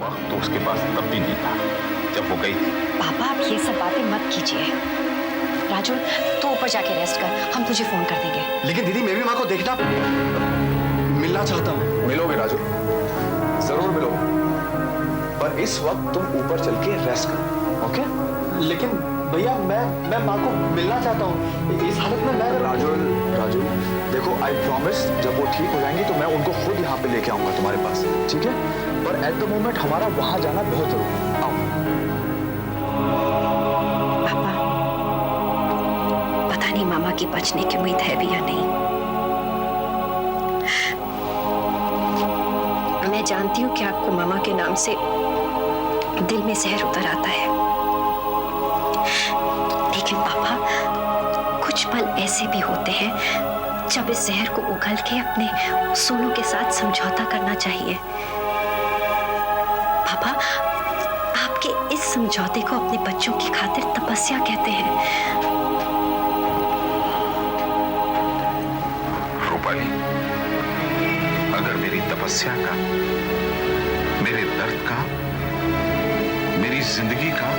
वक्त तो उसके पास तब भी नहीं था जब वो गई थी। पापा आप ये सब बातें मत कीजिए। राजू तू ऊपर जाके रेस्ट कर, हम तुझे फोन कर देंगे। लेकिन दीदी मैं भी माँ को देखना, मिलना चाहता हूँ। मिलोगे राजू, जरूर मिलोगे, पर इस वक्त तुम ऊपर चल के रेस्ट करो, ओके? लेकिन भैया मैं माँ को मिलना चाहता हूँ, इस हालत में मैं। राजू देखो, आई प्रॉमिस जब वो ठीक हो जाएंगी तो मैं उनको खुद यहाँ पे लेके आऊंगा तुम्हारे पास, ठीक है? पर एट द मोमेंट हमारा वहां जाना बहुत जरूरी है। आओ। पापा पता नहीं मामा की बचने की उम्मीद है भी या नहीं। मैं जानती हूँ कि आपको मामा के नाम से दिल में जहर उतर आता है, लेकिन पापा कुछ पल ऐसे भी होते हैं जब इस जहर को उगल के अपने सोनू के साथ समझौता करना चाहिए। पापा आपके इस समझौते को अपने बच्चों की खातिर तपस्या कहते हैं। रूपाली, अगर मेरी तपस्या का, मेरे दर्द का, मेरी जिंदगी का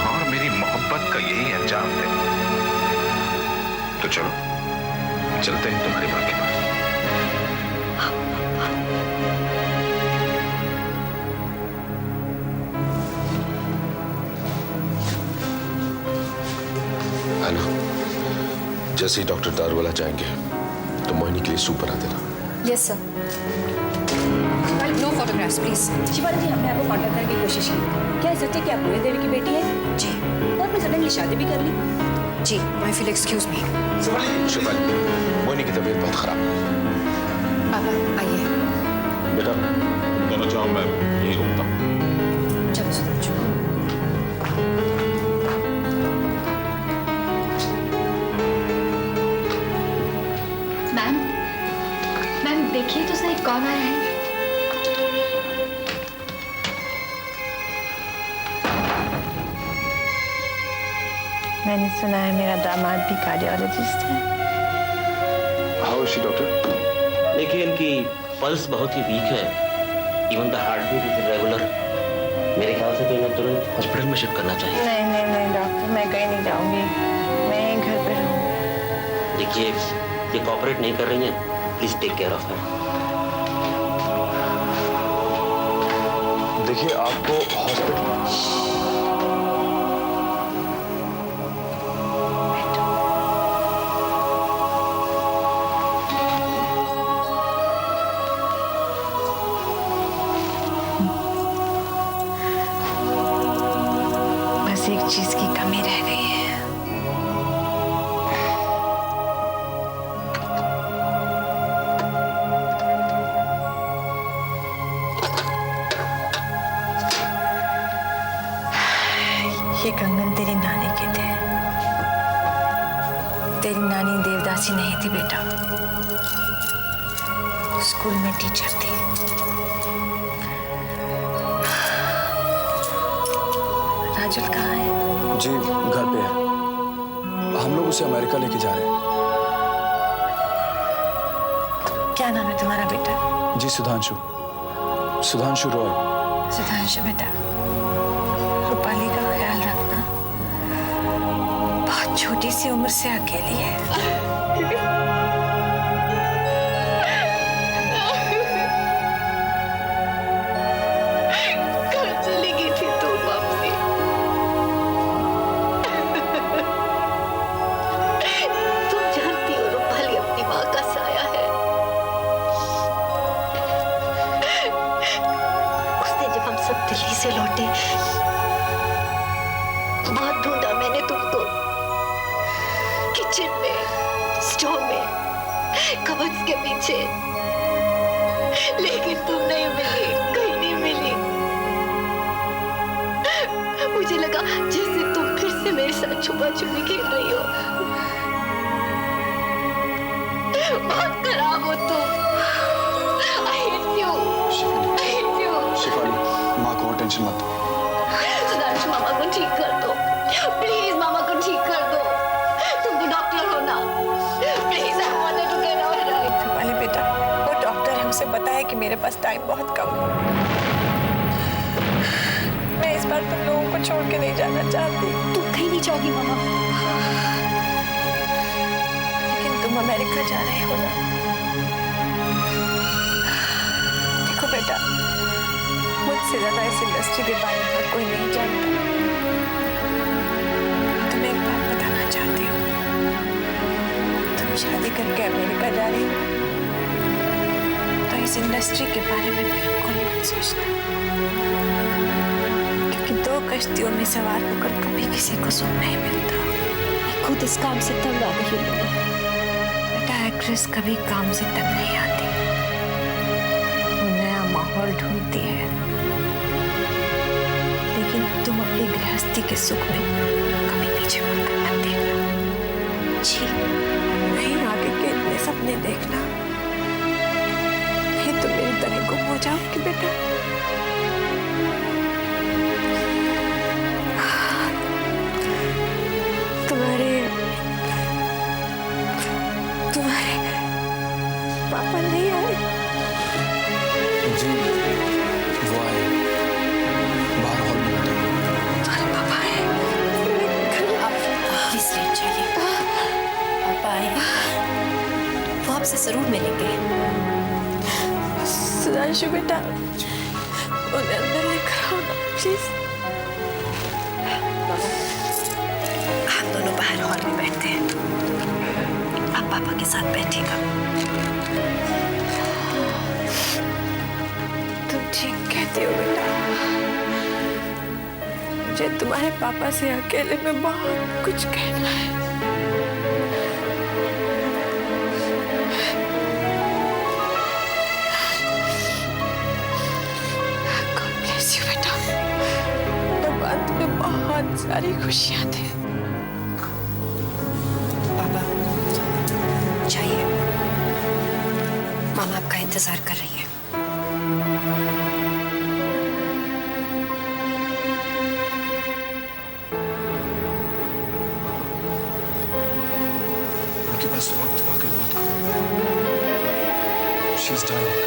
और मेरी मोहब्बत का यही अंजाम है, तो चलो चलते हैं तुम्हारी मां के पास। हेलो, जैसे ही डॉक्टर दारूवाला जाएंगे तो मोहिनी के लिए सूप बना देना। Yes sir. No photographs please. Shivani ji, हमने आपको कांटेक्ट करने की कोशिश की। क्या सच है कि आप पूरी देवी की बेटी है? जी। और आपने सडनली शादी भी कर ली? जी, my feel excuse me. Shivani, Mohini की तबीयत बहुत खराब है। पापा आइए। बेटा दोनों जाओ, मैं यहीं रुकता हूँ। चलो सुधांशु। मैम देखिए तो सही कौन आया है। मैंने सुना है मेरा दामाद भी कार्डियोलॉजिस्ट है। How is she doctor? देखिए इनकी पल्स बहुत ही वीक है, even the heart beat is irregular. मेरे ख्याल से तो इन्हें तुरंत हॉस्पिटल में शिफ्ट करना चाहिए। नहीं नहीं नहीं डॉक्टर, मैं कहीं नहीं जाऊंगी, मैं यहीं घर पे रहूंगी। देखिए ये कोऑपरेट नहीं कर रही हैं, please take care of her. देखिए आपको हॉस्पिटल बस एक चीज की कमी रह गई है। ये कंगन तेरी नानी के थे। तेरी नानी देवदासी नहीं थी बेटा, स्कूल में टीचर थी। राजुल कहाँ है? जी घर पे है, हम लोग उसे अमेरिका लेके जा रहे हैं। क्या नाम है तुम्हारा बेटा? जी सुधांशु, सुधांशु रॉय। सुधांशु बेटा, रूपाली का ख्याल रखना, बहुत छोटी सी उम्र से अकेली है। कहाँ चली गई थी तू वापसी? तुम जानती हो रूपाली अपनी माँ का साया है। उस दिन जब हम सब दिल्ली से लौटे, बहुत ढूंढा मैंने तुमको, किचन में, स्टोव में, कबर्ड्स के पीछे, लेकिन तुम नहीं मिली, कहीं नहीं मिली। मुझे लगा जैसे तुम फिर से मेरे साथ छुपा छुपी खेल रही हो। बहुत खराब हो तुम। I hate you. I hate you. Shifali, माँ को टेंशन मत दो। सुधांशु, मामा को ठीक कर दो प्लीज, मामा को ठीक कर दो। तुम तो डॉक्टर हो ना, please I want to get all right. Rupali बेटा, वो डॉक्टर है, उसे पता है कि मेरे पास टाइम बहुत कम है। को छोड़ के नहीं जाना चाहती। तुम कहीं नहीं जाओगी मामा। लेकिन तुम अमेरिका जा रहे हो ना। देखो बेटा, मुझसे ज्यादा इस इंडस्ट्री के बारे में हर कोई नहीं जानता। तुम्हें एक बात बताना चाहती हूँ, तुम शादी करके अमेरिका जा रही हो तो इस इंडस्ट्री के बारे में बिल्कुल मत सोचना, क्योंकि दो कश्तियों में सवार होकर कभी किसी को सुख नहीं मिलता। मैं खुद इस काम से तंग आ गई हूँ मामा। बेटा, एक्ट्रेस कभी काम से तंग नहीं आती, वो नया माहौल ढूंढती है। लेकिन तुम अपनी गृहस्थी के सुख में कभी पीछे मुड़कर मत देखना। जी नहीं आगे के इतने सपने देखना, नहीं तो मेरी तरह गुम हो जाओगी बेटा। तुम्हारे पापा नहीं आए? जी वो आए, बाहर हॉल में बैठे हैं। तुम्हारे पापा आए? आप प्लीज लेट जाइए। पापा आए, वो आपसे जरूर मिलेंगे। सुधांशु बेटा, उन्हें अंदर लेकर आओ ना प्लीज। हम दोनों बाहर हॉल में बैठते हैं, आप पापा के साथ बैठिएगा। तुम ठीक कहती हो बेटा, मुझे तुम्हारे पापा से अकेले में बहुत कुछ कहना है। God bless you बेटा, भगवान तुम्हें बहुत सारी खुशियां दे। पापा चाहिए, मामा आपका इंतजार कर रही है। उनके पास वक्त वाकई बहुत कम है। She's dying.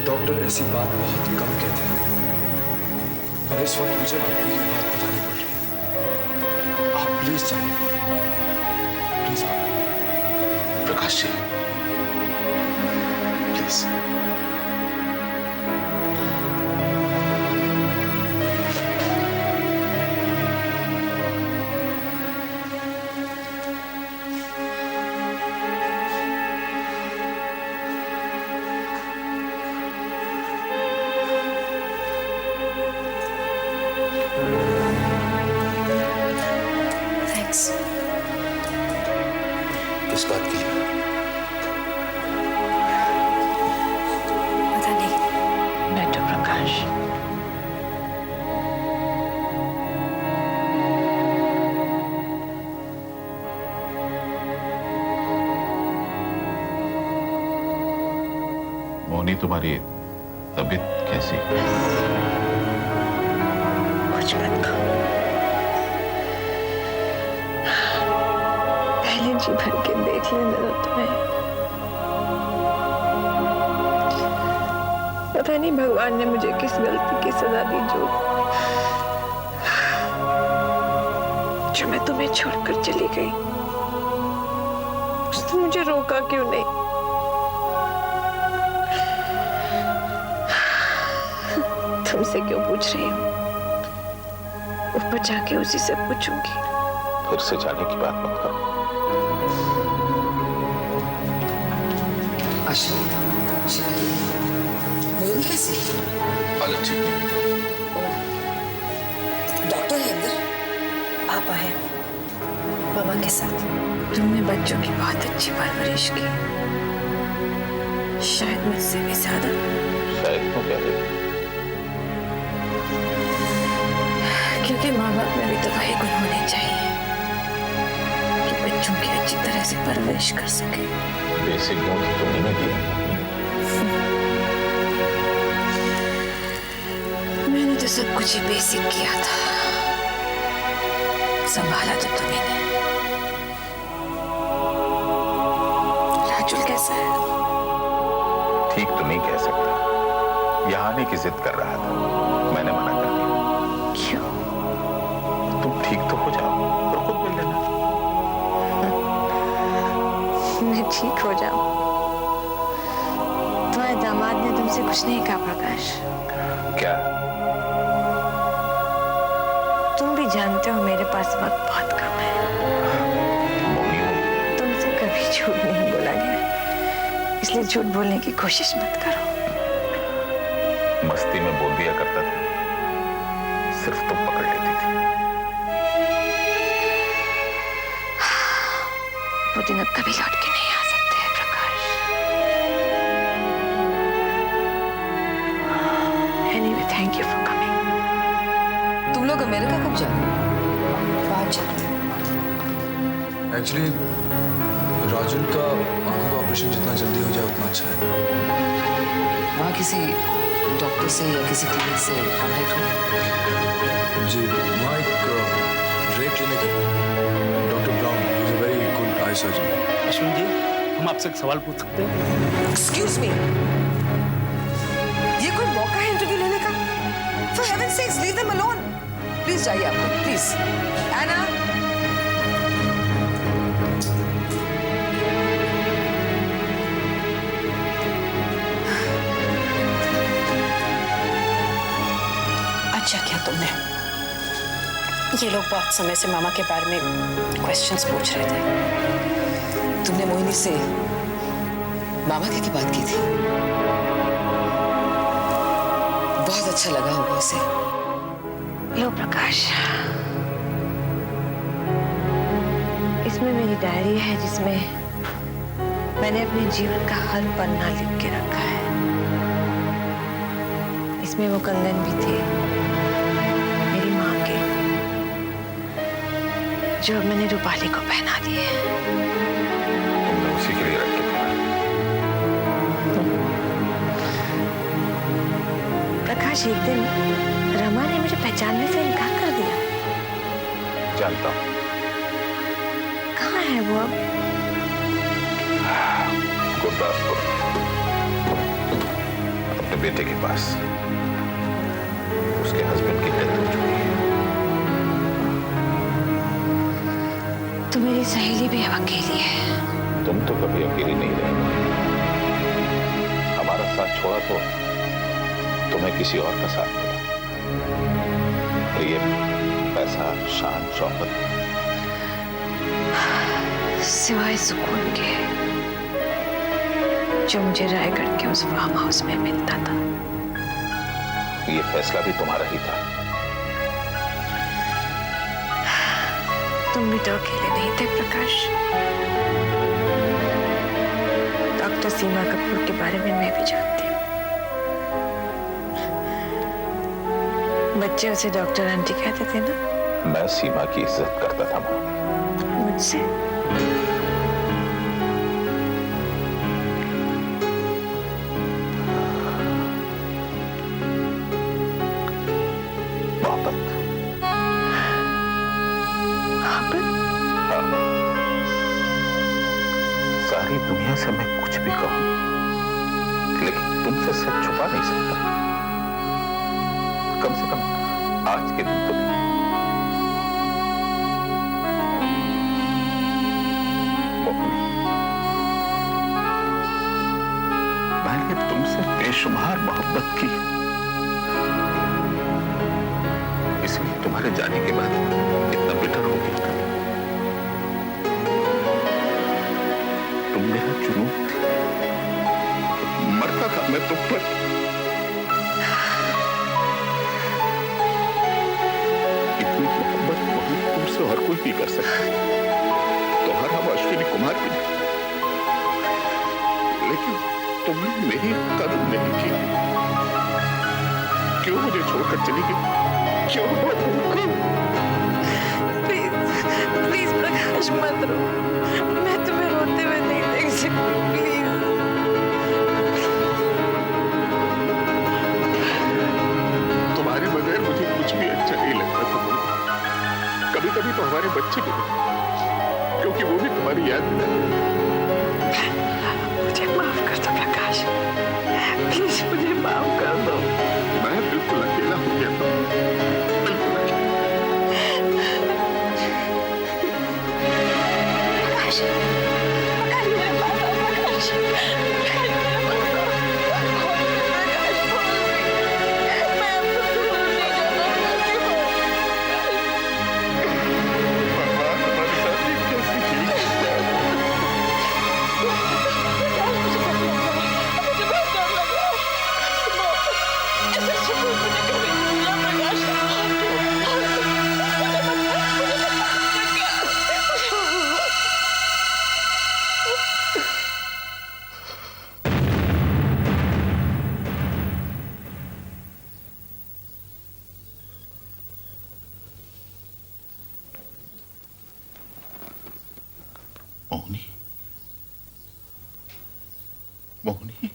डॉक्टर ऐसी बात बहुत कम कहते हैं, और इस वक्त मुझे आपको ये बात बतानी पड़ रही है। आप प्लीज जाइए, please. Prakash ji please. Thanks. किस बात के लिए? पता नहीं। बैठो प्रकाश। मोनी, तुम्हारी तबीयत कैसी? कुछ मत खाओ, पहले जी भर के देख लेने दो तुम्हें। पता नहीं भगवान ने मुझे किस गलती की सजा दी जो मैं तुम्हें छोड़कर चली गई। उसने मुझे रोका क्यों नहीं? तुमसे क्यों पूछ रही हूँ? ऊपर जाके उसी से पूछूंगी। फिर से जाने की बात मत करो। हालत ठीक नहीं। डॉक्टर है अंदर। पापा है मामा के साथ। तुमने बच्चों की बहुत अच्छी परवरिश की, शायद मुझसे भी ज्यादा। शायद तो कह रही। क्योंकि माँ बाप में भी तो वही गुण होने चाहिए कि बच्चों की अच्छी तरह से परवरिश कर सके। बेसिक गुण तो तुम्ही ने दिया। मैंने तो सब कुछ ही बेसिक किया था, संभाला तो तुम्ही ने। राजुल कैसा है? ठीक तो नहीं कह सकता, यहाँ आने की जिद कर रहा था, मैंने मना कर दिया। क्यों? तुम ठीक तो हो जाओ और खुद मिल लेना। मैं ठीक हो जाऊं? तुम्हारे दामाद ने तुमसे कुछ नहीं कहा प्रकाश? क्या? तुम भी जानते हो मेरे पास वक्त बहुत कम है। तुमसे कभी झूठ नहीं बोला गया, इसलिए झूठ बोलने की कोशिश मत करो। मस्ती में बोल दिया करता था, सिर्फ तुम पकड़ लेती थी। वो दिन अब कभी लौट के नहीं आ सकते हैं प्रकाश। Anyway, thank you for coming. तुम लोग अमेरिका कब जा रहे हो? बाद जा। एक्चुअली राजुल का आंखों का ऑपरेशन जितना जल्दी हो जाए उतना अच्छा है। वहाँ किसी डॉक्टर से या किसी क्लिनिक से कांटेक्ट करो। जी, वहाँ एक रे क्लिनिक है, doctor Brown, he is a very good eye surgeon. Ashwin ji, हम आपसे एक सवाल पूछ सकते हैं? एक्सक्यूज मी, ये कोई मौका है इंटरव्यू लेने का? For heaven's sakes, leave them alone. Please जाइए आप लोग, प्लीज। एना, अच्छा किया तुमने। ये लोग बहुत समय से मामा के बारे में क्वेश्चंस पूछ रहे थे। तुमने मोहिनी से मामा की बात की थी? बहुत अच्छा लगा होगा उसे। लो प्रकाश, इसमें मेरी डायरी है जिसमें मैंने अपने जीवन का हर पन्ना लिख के रखा है। इसमें वो कंगन भी थे मेरी माँ के, जो अब मैंने रूपाली को पहना दिए। तुमने उसी के लिए रखे थे ना? प्रकाश, एक दिन रमा ने मुझे पहचानने से इनकार कर दिया। जानता हूँ। कहाँ है वो अब? गुरदासपुर, अपने बेटे के पास। उसके हस्बैंड की डेथ हो चुकी है। तो मेरी सहेली भी अब अकेली है। तुम तो कभी अकेली नहीं रहेगी। हमारा साथ छोड़ा तो तुम्हें किसी और का साथ मिला। और ये पैसा, शान, शौकत, सिवाय सुकून के जो मुझे रायगढ़ के उस फार्म हाउस में मिलता था। ये फैसला भी तुम्हारा ही था। तुम भी तो अकेले नहीं थे प्रकाश। डॉक्टर सीमा कपूर के बारे में मैं भी जानती हूँ। बच्चे उसे डॉक्टर आंटी कहते थे ना? मैं सीमा की इज्जत करता था मोहिनी। मुझसे? मोहब्बत। हाँ। सारी दुनिया से मैं कुछ भी कहूं, लेकिन तुमसे सच छुपा नहीं सकता। कम से कम आज के दिन तो नहीं। मोहिनी, मैंने तुमसे बेशुमार मोहब्बत की, इसलिए तुम्हारे जाने के बाद इतना बिटर हो गया था। तुम मेरा जुनून थे, मरता था मैं तुम पर। इतनी मोहब्बत मोहिनी तुमसे और कोई नहीं कर सकता, तुम्हारा वो अश्विनी कुमार भी नहीं। लेकिन तुमने मेरी कदर नहीं की। क्यों मुझे छोड़कर चली गई? क्यों? प्लीज प्लीज प्रकाश, मत रो। मैं तुम्हें रोते हुए नहीं देख सकती, प्लीज। तुम्हारे बगैर मुझे कुछ भी अच्छा नहीं लगता था। कभी कभी तो हमारे बच्चे भी, क्योंकि वो भी तुम्हारी याद में। मुझे माफ कर दो प्रकाश, प्लीज मुझे माफ कर दो। Mohini,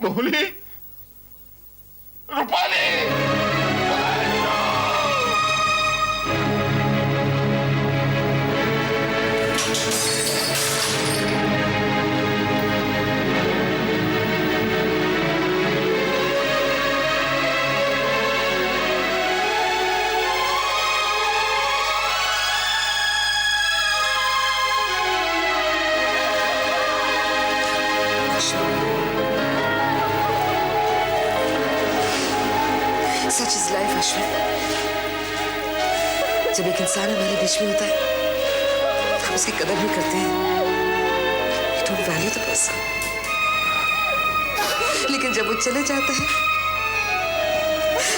Mohini, Rupali. Such is life, Ashwin. जब एक इंसान हमारे बीच में होता है, हम उसकी कदर भी करते हैं। We don't value the person। लेकिन जब वो चले जाते हैं,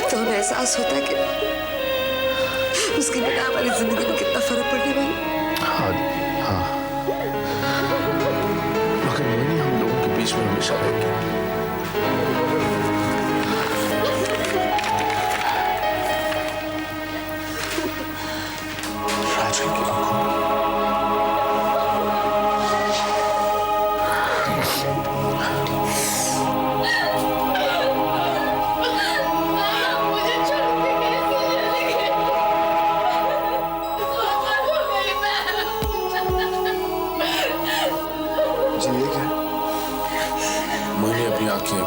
तो हमें एहसास होता है कि उसके बिना हमारी जिंदगी में कितना फर्क पड़ने वाला। हाँ हाँ, मगर मोहिनी हम लोगों के बीच में हमेशा रहेगी। राजन की आंखों में मुझे छोड़ के कैसे चले गए? पापा तो गई मैं। जी ये क्या? मोहिनी अपनी आंखें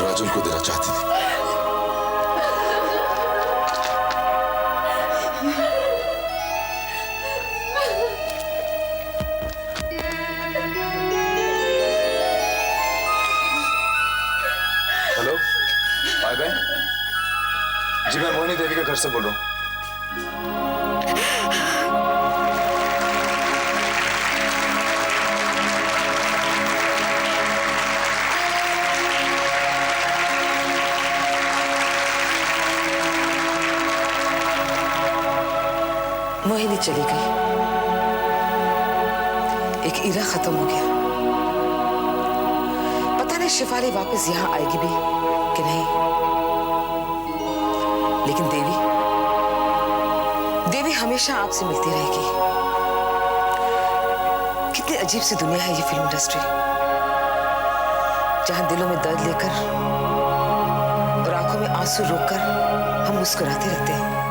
राजन को देना चाहती थी। हेलो, आ गए? जी मैं मोहिनी देवी के घर से बोल रहा हूँ। मोहिनी चली गई, एक इरा खत्म हो गया। पता नहीं शिफाली वापस यहाँ आएगी भी कि नहीं। लेकिन देवी, देवी हमेशा आपसे मिलती रहेगी। कितनी अजीब सी दुनिया है ये फिल्म इंडस्ट्री, जहां दिलों में दर्द लेकर और आंखों में आंसू रोककर हम मुस्कुराते रहते हैं।